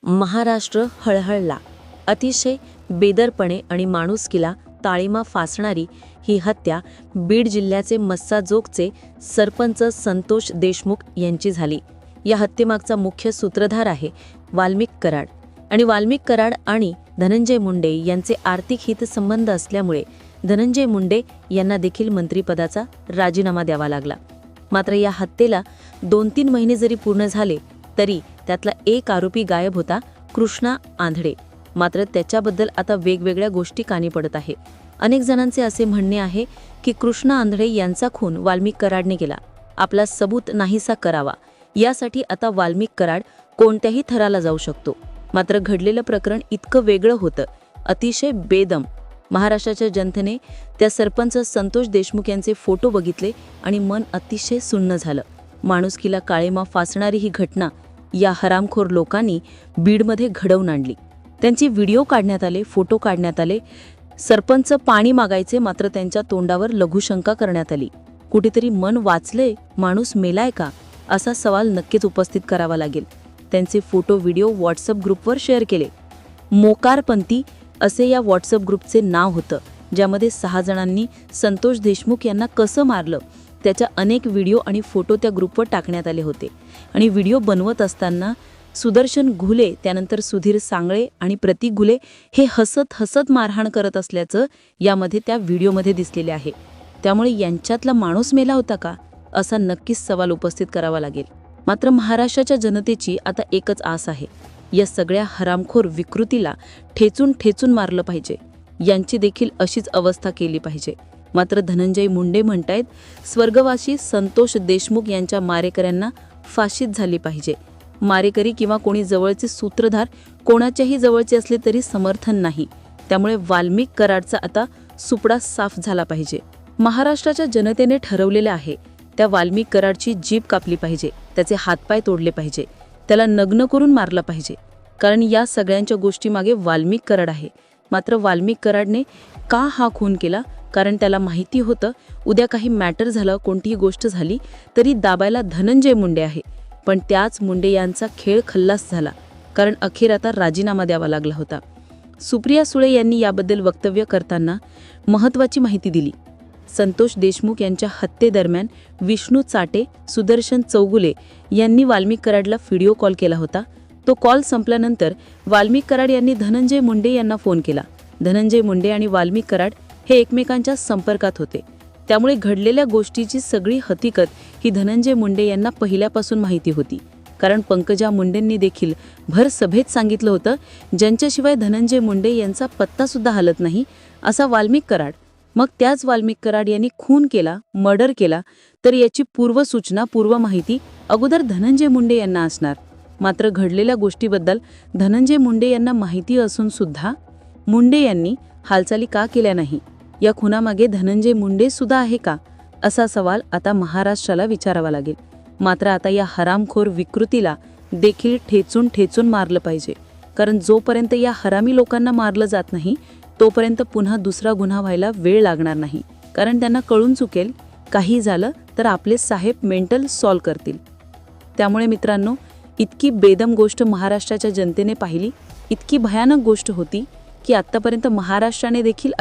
महाराष्ट्र हळहळला. अतिशय बेदरपणे आणि माणुसकीला ताळीमा फासणारी ही हत्या बीड जिल्ह्याचे मस्साजोगचे सरपंच संतोष देशमुख यांची झाली. या हत्येमागचा मुख्य सूत्रधार आहे वाल्मिक कराड. आणि वाल्मिक कराड आणि धनंजय मुंडे यांचे आर्थिक हितसंबंध असल्यामुळे धनंजय मुंडे यांना देखील मंत्रिपदाचा राजीनामा द्यावा लागला. मात्र या हत्येला 2-3 महिने जरी पूर्ण झाले तरी त्यातला एक आरोपी गायब होता, कृष्णा आंधळे. मात्र त्याच्याबद्दल आता वेगवेगळ्या गोष्टी कानी पडत आहे. अनेक जणांचे असे म्हणणे आहे की कृष्णा आंधळे यांचा खून वाल्मिक कराडने केला, आपला सबूत नाहीसा करावा, यासाठी आता वाल्मिक कराड कोणत्याही थराला जाऊ शकतो. मात्र घडलेलं प्रकरण इतकं वेगळं होतं, अतिशय बेदम. महाराष्ट्राच्या जनतेने त्या सरपंच संतोष देशमुख यांचे फोटो बघितले आणि मन अतिशय सुन्न झालं. माणुसकीला काळीमा फासणारी ही घटना या हरामखोर लोकांनी बीडमध्ये घडवून आणली. त्यांचे व्हिडिओ काढण्यात आले, फोटो काढण्यात आले. सरपंच पाणी मागायचे, मात्र त्यांच्या तोंडावर लघुशंका करण्यात आली. कुठेतरी मन वाचले, माणूस मेलाय का, असा सवाल नक्कीच उपस्थित करावा लागेल. त्यांचे फोटो व्हिडिओ व्हॉट्सअप ग्रुपवर शेअर केले. मोकारपंथी असे या व्हॉट्सअप ग्रुपचे नाव होतं, ज्यामध्ये 6 जणांनी संतोष देशमुख यांना कसं मारलं त्याच्या अनेक व्हिडिओ आणि फोटो त्या ग्रुपवर टाकण्यात आले होते. आणि व्हिडिओ बनवत असताना सुदर्शन घुले, त्यानंतर सुधीर सांगळे आणि प्रतीक घुले हे हसत हसत मारहाण करत असल्याचं यामध्ये त्या व्हिडिओमध्ये दिसलेले आहे. त्यामुळे यांच्यातला माणूस मेला होता का, असा नक्कीच सवाल उपस्थित करावा लागेल. मात्र महाराष्ट्राच्या जनतेची आता एकच आस आहे, या सगळ्या हरामखोर विकृतीला ठेचून ठेचून मारलं पाहिजे. यांची देखील अशीच अवस्था केली पाहिजे. मात्र धनंजय मुंडे म्हणतायत, स्वर्गवासी संतोष देशमुख यांच्या मारेकऱ्यांना फाशीच झाली पाहिजे. मारेकरी किंवा कोणी जवळचे सूत्रधार कोणाच्याही जवळचे असले तरी समर्थन नाही. त्यामुळे वाल्मिक कराडचा आता सुपडा साफ झाला पाहिजे. महाराष्ट्राच्या जनतेने ठरवलेले आहे, त्या वाल्मिक कराडची जीभ कापली पाहिजे, त्याचे हातपाय तोडले पाहिजे, त्याला नग्न करून मारलं पाहिजे. कारण या सगळ्यांच्या गोष्टीमागे वाल्मिक कराड आहे. मात्र वाल्मिक कराडने का हा खून केला? कारण त्याला माहिती होतं, उद्या काही मॅटर झालं, कोणतीही गोष्ट झाली तरी दाबायला धनंजय मुंडे आहे. पण त्याच मुंडे यांचा खेळ खल्लास झाला, कारण अखेर आता राजीनामा द्यावा लागला होता. सुप्रिया सुळे यांनी याबद्दल वक्तव्य करताना महत्त्वाची माहिती दिली. संतोष देशमुख यांच्या हत्येदरम्यान विष्णू चाटे, सुदर्शन चौगुले यांनी वाल्मिक कराडला व्हिडिओ कॉल केला होता. तो कॉल संपल्यानंतर वाल्मिक कराड यांनी धनंजय मुंडे यांना फोन केला. धनंजय मुंडे आणि वाल्मिक कराड हे एकमेकांच्या संपर्कात होते. त्यामुळे घडलेल्या गोष्टीची सगळी हकीकत ही धनंजय मुंडे यांना पहिल्यापासून माहिती होती. कारण पंकजा मुंडेंनी देखील भर सभेत सांगितलं होतं, ज्यांच्याशिवाय धनंजय मुंडे यांचा पत्तासुद्धा हलत नाही, असा वाल्मिक कराड. मग त्याच वाल्मिक कराड यांनी खून केला, मर्डर केला, तर याची पूर्वसूचना, पूर्व माहिती अगोदर धनंजय मुंडे यांना असणार. मात्र घडलेल्या गोष्टीबद्दल धनंजय मुंडे यांना माहिती असून सुद्धा मुंडे यांनी हालचाली का केल्या नाही? या खुनामागे धनंजय मुंडे सुद्धा आहे का, असा सवाल आता महाराष्ट्राला विचारावा लागेल. मात्र आता या हरामखोर विकृतीला देखील ठेचून ठेचून मारलं पाहिजे. कारण जोपर्यंत या हरामी लोकांना मारलं जात नाही तोपर्यंत पुन्हा दुसरा गुन्हा व्हायला वेळ लागणार नाही. कारण त्यांना कळून चुकेल, काही झालं तर आपले साहेब मेंटल सॉल्व करतील. त्यामुळे मित्रांनो, इतकी बेदम गोष्ट महाराष्ट्राच्या जनतेने पाहिली, इतकी भयानक गोष्ट होती की आत्तापर्यंत महाराष्ट्राने देखील